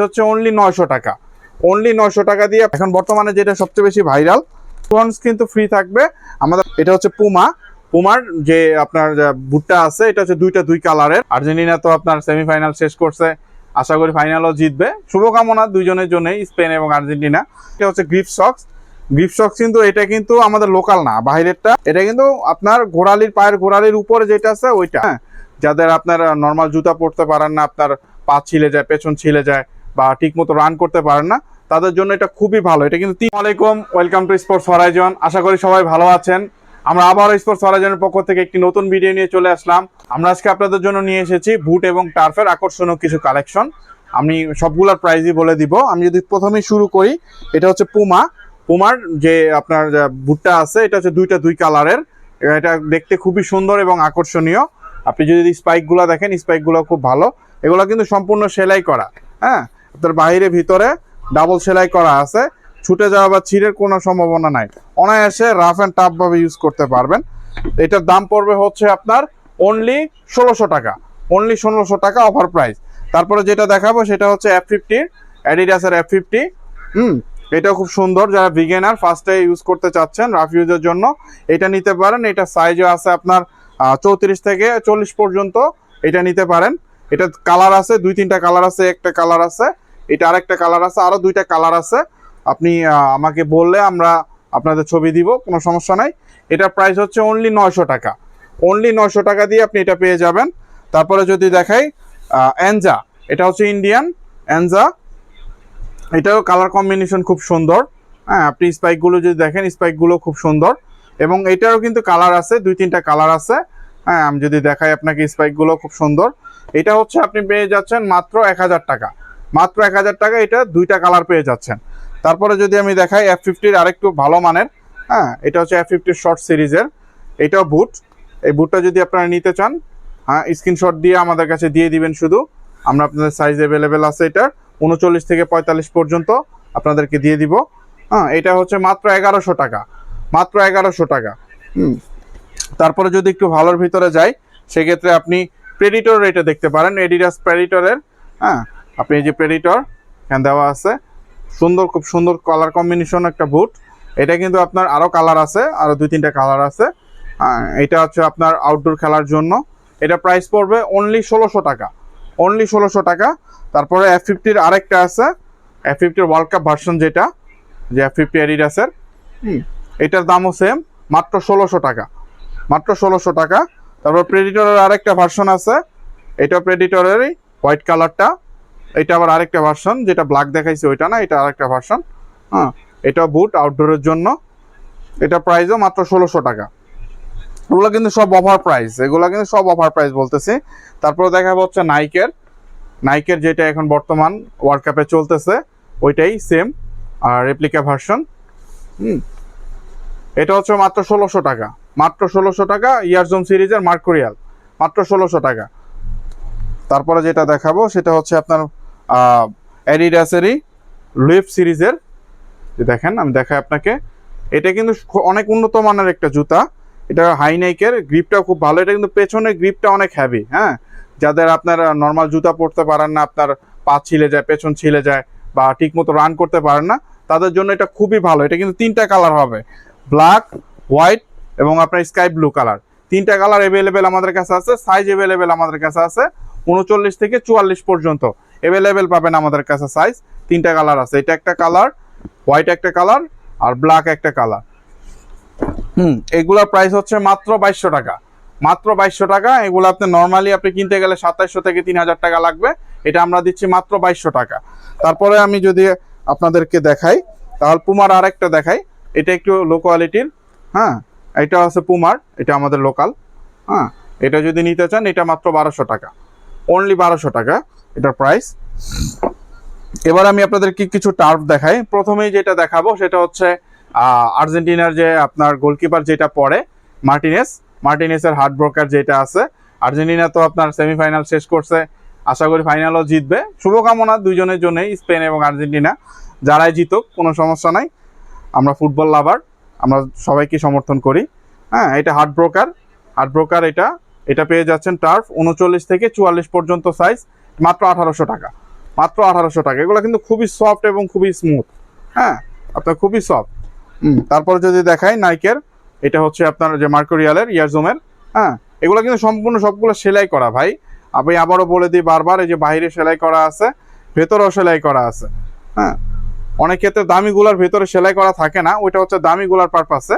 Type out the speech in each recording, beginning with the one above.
হচ্ছে অনলি 900 টাকা। অনলি 900 টাকা দিয়ে এখন বর্তমানে যেটা সবচেয়ে বেশি ভাইরাল কিন্তু ফ্রি থাকবে আমাদের। এটা হচ্ছে পুমার যে আপনার বুটটা আছে, এটা হচ্ছে দুই কালারের। আর্জেন্টিনা তো আপনার সেমিফাইনাল শেষ করছে, আশা করি ফাইনালও জিতবে। শুভকামনা দুইজনের জন্যই, স্পেন এবং আর্জেন্টিনা। এটা হচ্ছে গ্রিপ সক্স কিন্তু এটা কিন্তু আমাদের লোকাল না, বাইরেরটা। এটা কিন্তু আপনার পায়ের গোড়ালির উপরে যেটা আছে ওইটা। হ্যাঁ, যাদের আপনার নর্মাল জুতা পরতে পারেন না, আপনার পা ছিলে যায়, পেছন ছিলে যায়, বা ঠিক মতো রান করতে পারেন না, তাদের জন্য এটা খুবই ভালো। এটা কিন্তু আসসালামাইকুম, ওয়েলকাম টু স্পোর্টস হরাইজন। আশা করি সবাই ভালো আছেন। আমরা আবার স্পোর্টস হরাইজনের পক্ষ থেকে একটি নতুন ভিডিও নিয়ে চলে আসলাম। আমরা আজকে আপনাদের জন্য নিয়ে এসেছি বুট এবং টার্ফের আকর্ষণীয় কিছু কালেকশন। আমি সবগুলোর প্রাইসই বলে দিব। আমি যদি প্রথমেই শুরু করি, এটা হচ্ছে পুমার যে আপনার বুটটা আছে, এটা হচ্ছে দুই কালারের। এটা দেখতে খুবই সুন্দর এবং আকর্ষণীয়। আপনি যদি স্পাইকগুলো দেখেন, স্পাইকগুলো খুব ভালো। এগুলো কিন্তু সম্পূর্ণ সেলাই করা। হ্যাঁ, আপনার বাইরে ভিতরে ডাবল সেলাই করা আছে। ছুটে যাওয়া বা ছিঁড়ের কোনো সম্ভাবনা নাই। অনায়াসে রাফ অ্যান্ড টাফ ভাবে ইউজ করতে পারবেন। এটার দাম পড়বে হচ্ছে আপনার অনলি 1600 টাকা। অনলি 1600 টাকা অফার প্রাইস। তারপরে যেটা দেখাবো সেটা হচ্ছে F50, অ্যাডিডাসের F50। এটাও খুব সুন্দর। যারা বিগিনার ফার্স্টে ইউজ করতে চাচ্ছেন রাফ ইউজের জন্য, এটা নিতে পারেন। এটা সাইজও আছে আপনার 34 থেকে 40 পর্যন্ত এটা নিতে পারেন। এটা কালার আছে, 2-3টা কালার আছে। একটা কালার আছে, এটা আরেকটা কালার আছে, আরো 2টা কালার আছে। আপনি আমাকে বললে আমরা আপনাদের ছবি দিব, কোনো সমস্যা নাই। এটার প্রাইস হচ্ছে অনলি 900 টাকা। অনলি 900 টাকা দিয়ে আপনি এটা পেয়ে যাবেন। তারপরে যদি দেখাই এনজা, এটা হচ্ছে ইন্ডিয়ান এনজা। এটাও কালার কম্বিনেশন খুব সুন্দর। হ্যাঁ, আপনি স্পাইকগুলো যদি দেখেন, স্পাইকগুলো খুব সুন্দর। এবং এটারও কিন্তু কালার আছে, 2-3টা কালার আছে। হ্যাঁ, আমি যদি দেখাই আপনাকে, স্পাইকগুলো খুব সুন্দর। এটা হচ্ছে আপনি পেয়ে যাচ্ছেন মাত্র 1000 টাকা। মাত্র 1000 টাকা এটা 2টা কালার পেয়ে যাচ্ছেন। তারপরে যদি আমি দেখাই F50-র আরেকটু ভালো মানের। হ্যাঁ, এটা হচ্ছে F50 শর্ট সিরিজের। এটাও বুট। এই বুটটা যদি আপনারা নিতে চান, হ্যাঁ, স্ক্রিনশট দিয়ে আমাদের কাছে দিয়ে দিবেন শুধু। আমরা আপনাদের সাইজ অ্যাভেলেবেল আছে এটার 39 থেকে 45 পর্যন্ত আপনাদেরকে দিয়ে দিব। হ্যাঁ, এটা হচ্ছে মাত্র 1100 টাকা। মাত্র 1100 টাকা। তারপরে যদি একটু ভালোর ভিতরে যাই, সেক্ষেত্রে আপনি প্রেডিটর এটা দেখতে পারেন, এডিডাস প্রেডিটরের। হ্যাঁ, আপনি এই যে প্রেডিটর এখানে দেওয়া আছে, সুন্দর, খুব সুন্দর কালার কম্বিনেশন একটা বুট। এটা কিন্তু আপনার আরও কালার আছে, আরও 2-3টা কালার আছে। এটা হচ্ছে আপনার আউটডোর খেলার জন্য। এটা প্রাইস পড়বে অনলি 1600 টাকা। অনলি 1600 টাকা। তারপরে F50-র আরেকটা আছে, F50-র ওয়ার্ল্ড কাপ ভার্সন, যেটা যে F50 অ্যাডিডাসের। এটার দামও সেম, মাত্র 1600 টাকা। মাত্র 1600 টাকা। তারপর প্রেডিটরের আরেকটা ভার্সন আছে, এটা প্রেডিটরেরই হোয়াইট কালারটা। এটা আবার আরেকটা ভার্সন, যেটা ব্ল্যাক দেখাইছে ওইটা না, এটা আরেকটা ভার্সন। হ্যাঁ, এটা বুট আউটডোরের জন্য। এটা প্রাইসও মাত্র 1600 টাকা। এগুলো কিন্তু সব অফার প্রাইস, এগুলো কিন্তু সব অফার প্রাইস বলতেছি। তারপরে দেখা হচ্ছে নাইকের যেটা এখন বর্তমান ওয়ার্ল্ড কাপে চলতেছে, ওইটাই সেম আর রেপ্লিকা ভার্সন। এটা হচ্ছে মাত্র 1600 টাকা। মাত্র 1600 টাকা। ইয়ারজোন সিরিজের মার্কুরিয়াল, মাত্র 1600 টাকা। তারপরে যেটা দেখাবো সেটা হচ্ছে আপনার অ্যাডিডাসেরই লিফট সিরিজের। দেখেন, আমি দেখাই আপনাকে। এটা কিন্তু অনেক উন্নত মানের একটা জুতা। এটা হাই নাইকের, গ্রিপটাও খুব ভালো। এটা কিন্তু পেছনের গ্রিপটা অনেক হ্যাভি। হ্যাঁ, যাদের আপনার নর্মাল জুতা পরতে পারেন না, আপনার পা ছিলে যায়, পেছন ছিলে যায়, বা ঠিক মতো রান করতে পারেন না, তাদের জন্য এটা খুবই ভালো। এটা কিন্তু 3টা কালার হবে, ব্ল্যাক, হোয়াইট এবং আপনার স্কাই ব্লু কালার। 3টা কালার অ্যাভেলেবেল আমাদের কাছে আছে। সাইজ অ্যাভেলেবেল আমাদের কাছে আছে 39 থেকে 44 পর্যন্ত অ্যাভেলেবেল পাবেন আমাদের কাছে সাইজ। 3টা কালার আছে, এটা একটা কালার, হোয়াইট একটা কালার, আর ব্ল্যাক একটা কালার। এগুলোর প্রাইস হচ্ছে মাত্র 2200 টাকা। মাত্র 2200 টাকা। এগুলো আপনি নর্মালি আপনি কিনতে গেলে 2700 থেকে 3000 টাকা লাগবে। এটা আমরা দিচ্ছি মাত্র 2200 টাকা। তারপরে আমি যদি আপনাদেরকে দেখাই, তাহলে পুমার আরেকটা দেখাই। এটা একটু লো কোয়ালিটির। হ্যাঁ, এটা আছে পুমার, এটা আমাদের লোকাল। হ্যাঁ, এটা যদি নিতে চান, এটা মাত্র 1200 টাকা। অনলি 1200 টাকা এটার প্রাইস। এবার আমি আপনাদেরকে কিছু টার্ফ দেখাই। প্রথমেই যেটা দেখাবো সেটা হচ্ছে আর্জেন্টিনার যে আপনার গোলকিপার যেটা পরে, মার্টিনেসের হার্ট ব্রোকার যেটা আছে। আর্জেন্টিনা তো আপনার সেমিফাইনাল শেষ করছে, আশা করি ফাইনালও জিতবে। শুভকামনা দুইজনের জন্যই, স্পেন এবং আর্জেন্টিনা। যারাই জিতুক, কোনো সমস্যা নাই। আমরা ফুটবল লাভার, আমরা সবাইকে সমর্থন করি। হ্যাঁ, এটা হার্ট ব্রোকার। এটা পেয়ে যাচ্ছেন টার্ফ 39 থেকে 44 পর্যন্ত সাইজ, মাত্র 1800 টাকা। মাত্র 1800 টাকা। এগুলো কিন্তু খুবই সফট এবং খুবই স্মুথ, হ্যাঁ আপনার খুবই সফট। তারপরে যদি দেখাই নাইকের, এটা হচ্ছে আপনার যে মার্কুরিয়ালের ইয়ারজোমের, হ্যাঁ এগুলো কিন্তু সম্পূর্ণ সবগুলো সেলাই করা ভাই। আমি আবারও বলে দিই বারবার, এই যে বাইরে সেলাই করা আছে, ভেতরেও সেলাই করা আছে, হ্যাঁ অনেক ক্ষেত্রে দামিগুলার ভেতরে সেলাই করা থাকে না, ওইটা হচ্ছে দামিগুলার পারপাসে,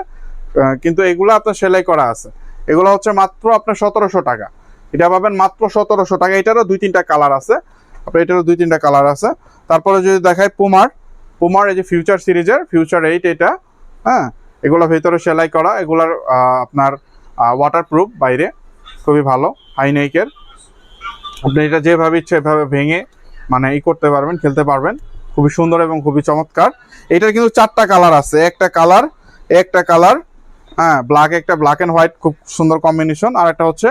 কিন্তু এগুলো আপনার সেলাই করা আছে। এগুলো হচ্ছে মাত্র আপনার 1700 টাকা, এটা পাবেন মাত্র 1700 টাকা। এটারও 2-3টা কালার আছে, আপনার এটারও 2-3টা কালার আছে। তারপরে যদি দেখায় পুমার এই যে ফিউচার সিরিজের ফিউচার 8, এটা হ্যাঁ এগুলো ভেতরে সেলাই করা, এগুলার আপনার ওয়াটারপ্রুফ, বাইরে খুবই ভালো, হাইনেকের। আপনি এটা যেভাবে ইচ্ছে এভাবে ভেঙে মানে করতে পারবেন, খেলতে পারবেন, খুবই সুন্দর এবং খুবই চমৎকার। এটার কিন্তু 4টা কালার আছে, একটা কালার হ্যাঁ ব্ল্যাক, একটা ব্ল্যাক অ্যান্ড হোয়াইট খুব সুন্দর কম্বিনেশন, আর একটা হচ্ছে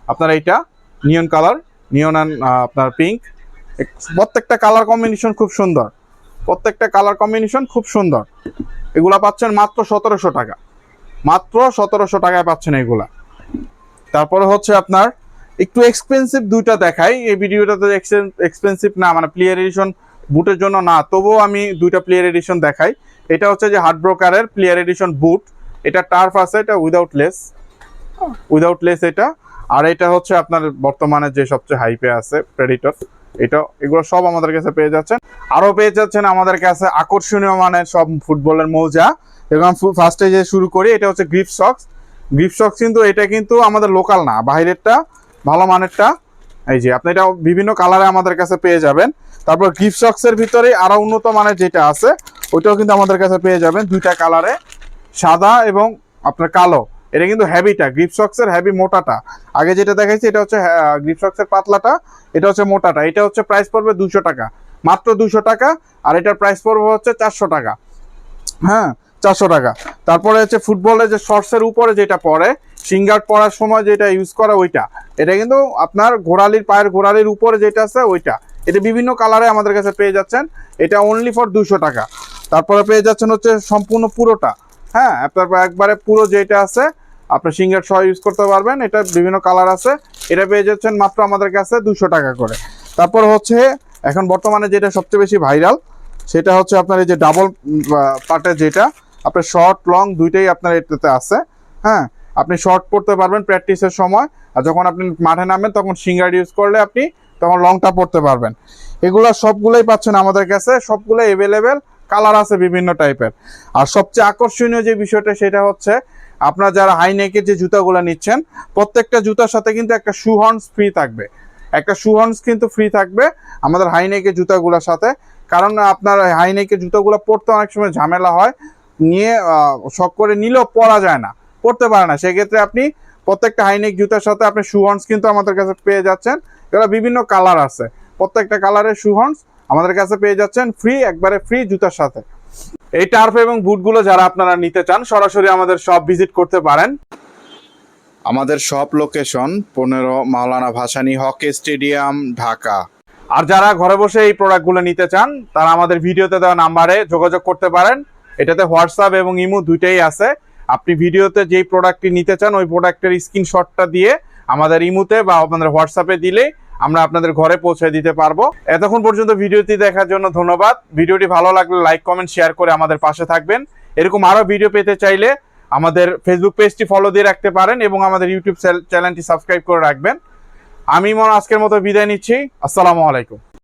আপনার এইটা নিয়ন কালার, নিয়ন অ্যান্ড আপনার পিঙ্ক। প্রত্যেকটা কালার কম্বিনেশন খুব সুন্দর, খুব সুন্দর। এগুলা পাচ্ছেন মাত্র 1700 টাকা, মাত্র 1700 টাকায় পাচ্ছেন এগুলা। তারপরে হচ্ছে আপনার একটু এক্সপেন্সিভ দুইটা দেখাই, এই ভিডিওটাতে এক্সপেন্সিভ না, মানে প্লেয়ার এডিশন বুটের জন্য না, তবুও আমি দুইটা প্লেয়ার এডিশন দেখাই। এটা হচ্ছে যে হার্ড ব্রোকারের প্লেয়ার এডিশন বুট, এটা টার্ফ আছে, এটা উইদাউট লেস এটা। আর এটা হচ্ছে আপনার বর্তমানে যে সবচেয়ে হাইপে আছে প্রেডিটর, এগুলো সব আমাদের কাছে পেয়ে যাচ্ছেন। আরো পেয়ে যাচ্ছেন আমাদের কাছে আকর্ষণীয় মানের সব ফুটবলের মোজা। এবং ফার্স্টে যে শুরু করি, এটা হচ্ছে গ্রিপ সক্স, কিন্তু এটা কিন্তু আমাদের লোকাল না, বাইরেরটা ভালো মানেরটা। এই যে আপনি এটা বিভিন্ন কালারে আমাদের কাছে পেয়ে যাবেন। তারপর গ্রিপ সক্সের ভিতরে আরো উন্নত মানের যেটা আছে, ওইটাও কিন্তু আমাদের কাছে পেয়ে যাবেন 2টা কালারে, সাদা এবং আপনার কালো। এটা কিন্তু হেভিটা, গ্রিপ সক্সের হেভি মোটাটা। আগে যেটা দেখাইছি এটা হচ্ছে গ্রিপ সক্সের পাতলাটা, এটা হচ্ছে মোটাটা। এটা হচ্ছে প্রাইস পড়বে 200 টাকা, মাত্র 200 টাকা। আর এটার প্রাইস পড়বে হচ্ছে 400 টাকা, হ্যাঁ 400 টাকা। তারপরে হচ্ছে ফুটবলের যে শর্টসের উপরে যেটা পরে, সিঙ্গার পরার সময় যেটা ইউজ করা, ওইটা এটা কিন্তু আপনার পায়ের ঘোড়ালির উপরে যেটা আছে ওইটা। এটা বিভিন্ন কালারে আমাদের কাছে পেয়ে যাচ্ছেন, এটা অনলি ফর 200 টাকা। তারপরে পেয়ে যাচ্ছেন হচ্ছে সম্পূর্ণ পুরোটা, হ্যাঁ আপনার একবারে পুরো যেটা আছে আপনার সিঙ্গার সহ ইউজ করতে পারবেন, এটা বিভিন্ন কালার আছে। এটা পেয়ে যাচ্ছেন মাত্র আমাদের কাছে 200 টাকা করে। তারপর হচ্ছে এখন বর্তমানে যেটা সবচেয়ে বেশি ভাইরাল, সেটা হচ্ছে আপনার এই যে ডাবল পার্টের, যেটা আপনার শর্ট লং দুইটাই আপনার এটাতে আছে, হ্যাঁ আপনি শর্ট পড়তে পারবেন প্র্যাকটিসের সময়, আর যখন আপনি মাঠে নামবেন তখন সিঙ্গার ইউজ করলে আপনি তখন লংটা পড়তে পারবেন। এগুলো সবগুলোই পাচ্ছেন আমাদের কাছে, সবগুলো এভেলেবেল, কালার আছে বিভিন্ন টাইপের। আর সবচেয়ে আকর্ষণীয় যে বিষয়টা সেটা হচ্ছে আপনার যারা হাই নেকের যে জুতাগুলো নিচ্ছেন, প্রত্যেকটা জুতার সাথে কিন্তু একটা শু হর্নস ফ্রি থাকবে, কিন্তু ফ্রি থাকবে আমাদের হাই নেকের জুতাগুলোর সাথে। কারণ আপনার হাই নেকের জুতাগুলো পরতে অনেক সময় ঝামেলা হয়, নিয়ে শখ করে নিলেও পরা যায় না, পরতে পারে না। সেক্ষেত্রে আপনি প্রত্যেকটা হাইনেক জুতার সাথে আপনি শু হর্নস কিন্তু আমাদের কাছে পেয়ে যাচ্ছেন। এগুলো বিভিন্ন কালার আছে, প্রত্যেকটা কালারের শু হর্নস আমাদের কাছে পেয়ে যাচ্ছেন ফ্রি, একবারে ফ্রি জুতার সাথে। এই টার্ফ এবং বুটগুলো যারা আপনারা নিতে চান, সরাসরি আমাদের শপ ভিজিট করতে পারেন। আমাদের শপ লোকেশন 15 মাওলানা ভাসানী হকি স্টেডিয়াম, ঢাকা। আর যারা ঘরে বসে এই প্রোডাক্টগুলো নিতে চান, তারা আমাদের ভিডিওতে দেওয়া নাম্বারে যোগাযোগ করতে পারেন। এটাতে হোয়াটসঅ্যাপ এবং ইমো দুইটাই আছে। আপনি ভিডিওতে যেই প্রোডাক্টটি নিতে চান, ওই প্রোডাক্টের স্ক্রিনশটটা দিয়ে আমাদের ইমোতে বা আপনাদের হোয়াটসঅ্যাপে দিলে আমরা আপনাদের ঘরে পৌঁছে দিতে পারবো। এতক্ষণ পর্যন্ত ভিডিওটি দেখার জন্য ধন্যবাদ। ভিডিওটি ভালো লাগলে লাইক, কমেন্ট, শেয়ার করে আমাদের পাশে থাকবেন। এরকম আরো ভিডিও পেতে চাইলে আমাদের ফেসবুক পেজটি ফলো দিয়ে রাখতে পারেন এবং আমাদের ইউটিউব চ্যানেলটি সাবস্ক্রাইব করে রাখবেন। আমি আজকের মতো বিদায় নিচ্ছি। আসসালামু আলাইকুম।